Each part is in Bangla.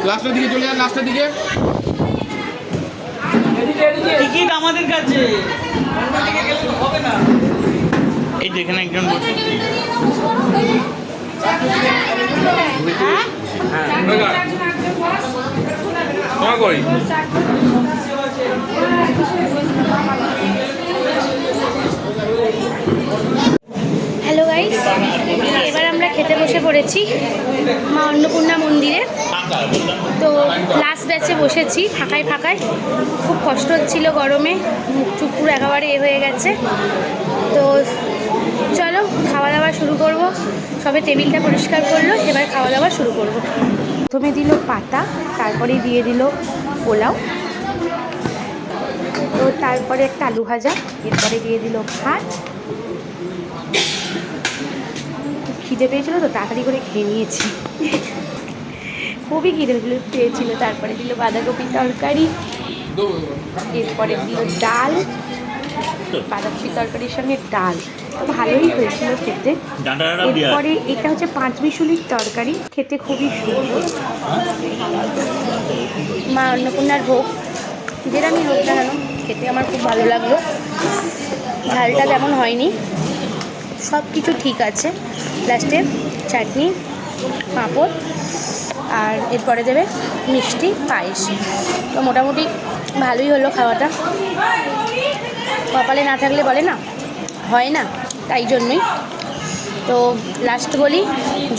লাস্টের দিকে চলে যান, লাস্টের দিকে। টিকিট আমাদের কাছে, হবে না। এই যে এখানে একজন বসে। হ্যালো গাইস, এবার আমরা খেতে বসে পড়েছি মা অন্নপূর্ণা মন্দিরে। তো লাস্ট ব্যাচে বসেছি ফাঁকায় ফাঁকায়, খুব কষ্ট হচ্ছিল গরমে, মুখ চুপ পুরো একেবারে হয়ে গেছে। তো চলো খাওয়া দাওয়া শুরু করব। সবে টেবিলটা পরিষ্কার করলো, এবার খাওয়া দাওয়া শুরু করব। প্রথমে দিল পাতা, তারপরে দিয়ে দিল পোলাও, তো তারপরে একটা আলু ভাজা, এরপরে দিয়ে দিল ভাত। খিদে পেয়েছিল তো তাড়াতাড়ি করে খেয়ে নিয়েছি, খুবই খিদে পেয়েছিল। তারপরে দিল বাঁধাকপির তরকারি, এরপরে দিল ডাল, বাঁধাকপির তরকারির সঙ্গে ডাল, ভালোই হয়েছিল খেতে। এরপরে এটা হচ্ছে 5 মিশুলির তরকারি, খেতে খুবই সুন্দর। মা অন্নপূর্ণার ভোগ যেরকমই হোক না কেন, খেতে আমার খুব ভালো লাগলো। ঝালটা তেমন হয়নি, সব কিছু ঠিক আছে। লাস্টে চাটনি, পাঁপড়, আর এরপরে দেবে মিষ্টি পায়েস। তো মোটামুটি ভালোই হলো খাওয়াটা। কপালে না থাকলে বলে না হয় না, তাই জন্যই। তো লাস্ট বলি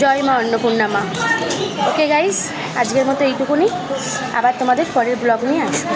জয় মা অন্নপূর্ণা মা। ওকে গাইস, আজকের মতো এইটুকুনি, আবার তোমাদের পরের ব্লগ নিয়ে আসবো।